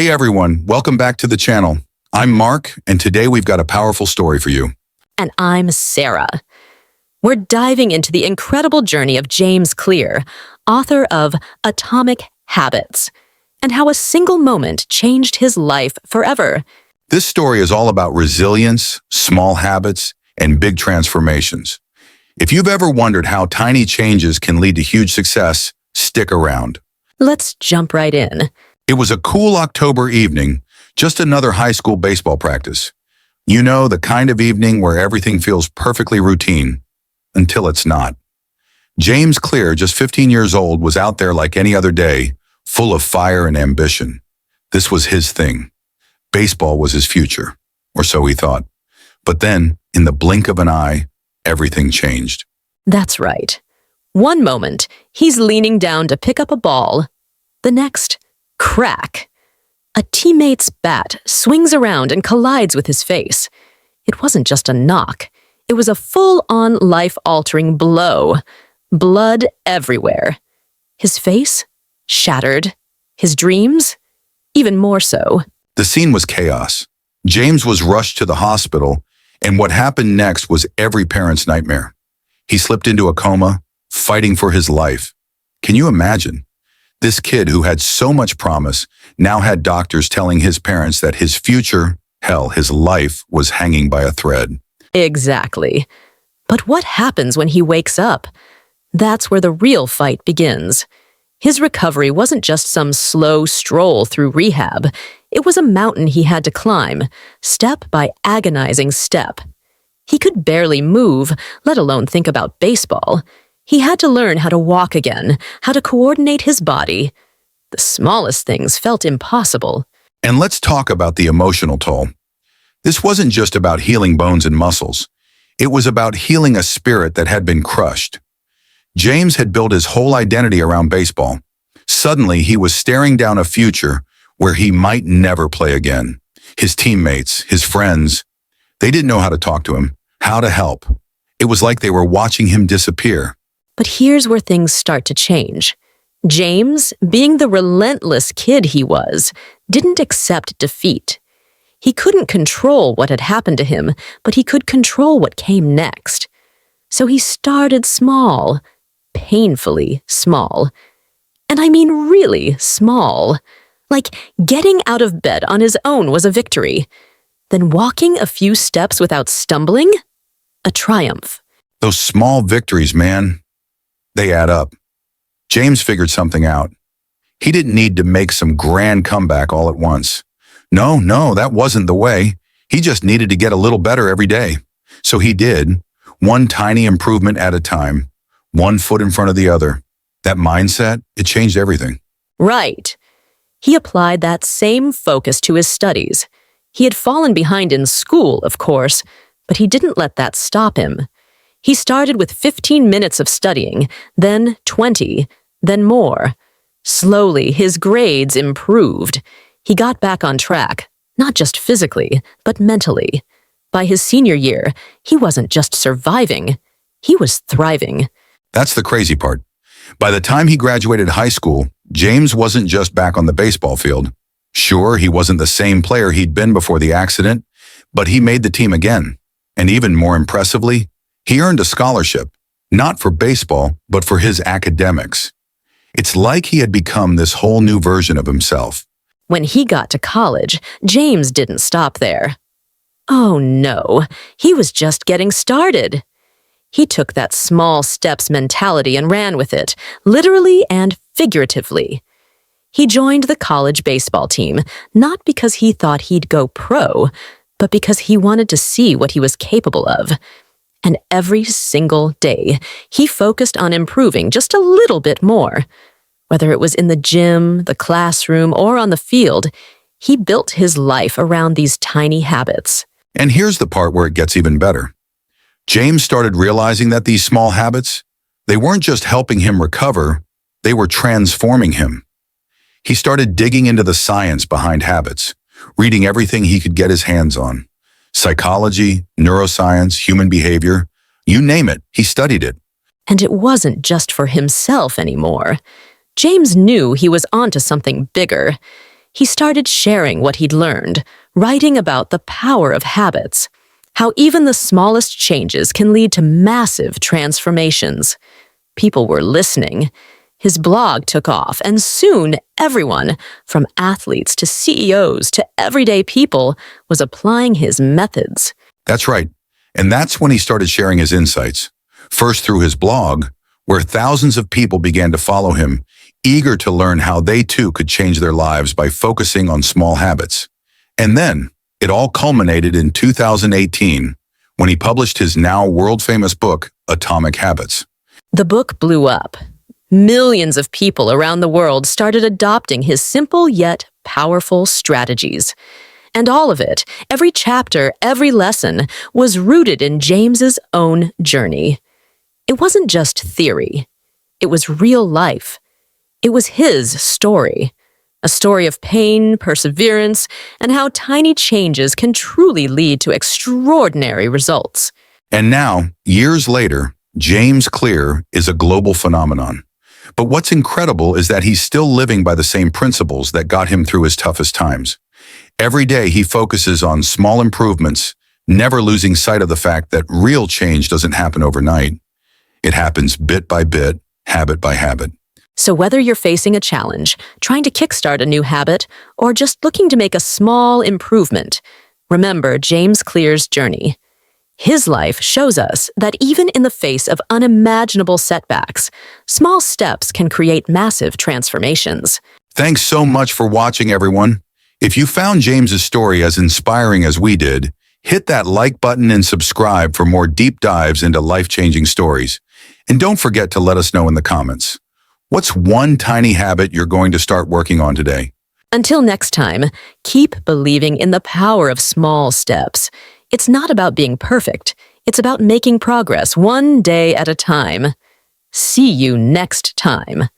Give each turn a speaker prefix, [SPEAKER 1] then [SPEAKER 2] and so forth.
[SPEAKER 1] Hey everyone, welcome back to the channel. I'm Mark, and today we've got a powerful story for you.
[SPEAKER 2] And I'm Sarah. We're diving into the incredible journey of James Clear, author of Atomic Habits, and how a single moment changed his life forever.
[SPEAKER 1] This story is all about resilience, small habits, and big transformations. If you've ever wondered how tiny changes can lead to huge success, stick around.
[SPEAKER 2] Let's jump right in.
[SPEAKER 1] It was a cool October evening, just another high school baseball practice. You know, the kind of evening where everything feels perfectly routine, until it's not. James Clear, just 15 years old, was out there like any other day, full of fire and ambition. This was his thing. Baseball was his future, or so he thought. But then, in the blink of an eye, everything changed.
[SPEAKER 2] That's right. One moment, he's leaning down to pick up a ball. The next, crack. A teammate's bat swings around and collides with his face. It wasn't just a knock. It was a full-on life-altering blow. Blood everywhere. His face? Shattered. His dreams? Even more so.
[SPEAKER 1] The scene was chaos. James was rushed to the hospital, and what happened next was every parent's nightmare. He slipped into a coma, fighting for his life. Can you imagine? This kid who had so much promise now had doctors telling his parents that his future, hell, his life, was hanging by a thread.
[SPEAKER 2] Exactly. But what happens when he wakes up? That's where the real fight begins. His recovery wasn't just some slow stroll through rehab. It was a mountain he had to climb, step by agonizing step. He could barely move, let alone think about baseball. He had to learn how to walk again, how to coordinate his body. The smallest things felt impossible.
[SPEAKER 1] And let's talk about the emotional toll. This wasn't just about healing bones and muscles. It was about healing a spirit that had been crushed. James had built his whole identity around baseball. Suddenly, he was staring down a future where he might never play again. His teammates, his friends, they didn't know how to talk to him, how to help. It was like they were watching him disappear.
[SPEAKER 2] But here's where things start to change. James, being the relentless kid he was, didn't accept defeat. He couldn't control what had happened to him, but he could control what came next. So he started small, painfully small. And I mean really small. Like getting out of bed on his own was a victory. Then walking a few steps without stumbling? A triumph.
[SPEAKER 1] Those small victories, man, they add up. James figured something out. He didn't need to make some grand comeback all at once. No, that wasn't the way. He just needed to get a little better every day. So he did, one tiny improvement at a time, one foot in front of the other. That mindset, it changed everything.
[SPEAKER 2] Right. He applied that same focus to his studies. He had fallen behind in school, of course, but he didn't let that stop him. He started with 15 minutes of studying, then 20, then more. Slowly, his grades improved. He got back on track, not just physically, but mentally. By his senior year, he wasn't just surviving, he was thriving.
[SPEAKER 1] That's the crazy part. By the time he graduated high school, James wasn't just back on the baseball field. Sure, he wasn't the same player he'd been before the accident, but he made the team again. And even more impressively, he earned a scholarship, not for baseball, but for his academics. It's like he had become this whole new version of himself.
[SPEAKER 2] When he got to college, James didn't stop there. Oh no, he was just getting started. He took that small steps mentality and ran with it, literally and figuratively. He joined the college baseball team, not because he thought he'd go pro, but because he wanted to see what he was capable of. And every single day, he focused on improving just a little bit more. Whether it was in the gym, the classroom, or on the field, he built his life around these tiny habits.
[SPEAKER 1] And here's the part where it gets even better. James started realizing that these small habits, they weren't just helping him recover, they were transforming him. He started digging into the science behind habits, reading everything he could get his hands on. Psychology, neuroscience, human behavior, you name it, he studied it.
[SPEAKER 2] And it wasn't just for himself anymore. James knew he was onto something bigger. He started sharing what he'd learned, writing about the power of habits, how even the smallest changes can lead to massive transformations. People were listening. His blog took off, and soon everyone, from athletes to CEOs to everyday people, was applying his methods.
[SPEAKER 1] That's right. And that's when he started sharing his insights. First through his blog, where thousands of people began to follow him, eager to learn how they too could change their lives by focusing on small habits. And then, it all culminated in 2018, when he published his now world-famous book, Atomic Habits.
[SPEAKER 2] The book blew up. Millions of people around the world started adopting his simple yet powerful strategies. And all of it, every chapter, every lesson, was rooted in James's own journey. It wasn't just theory. It was real life. It was his story. A story of pain, perseverance, and how tiny changes can truly lead to extraordinary results.
[SPEAKER 1] And now, years later, James Clear is a global phenomenon. But what's incredible is that he's still living by the same principles that got him through his toughest times. Every day he focuses on small improvements, never losing sight of the fact that real change doesn't happen overnight. It happens bit by bit, habit by habit.
[SPEAKER 2] So whether you're facing a challenge, trying to kickstart a new habit, or just looking to make a small improvement, remember James Clear's journey. His life shows us that even in the face of unimaginable setbacks, small steps can create massive transformations.
[SPEAKER 1] Thanks so much for watching, everyone. If you found James's story as inspiring as we did, hit that like button and subscribe for more deep dives into life-changing stories. And don't forget to let us know in the comments. What's one tiny habit you're going to start working on today?
[SPEAKER 2] Until next time, keep believing in the power of small steps. It's not about being perfect. It's about making progress one day at a time. See you next time.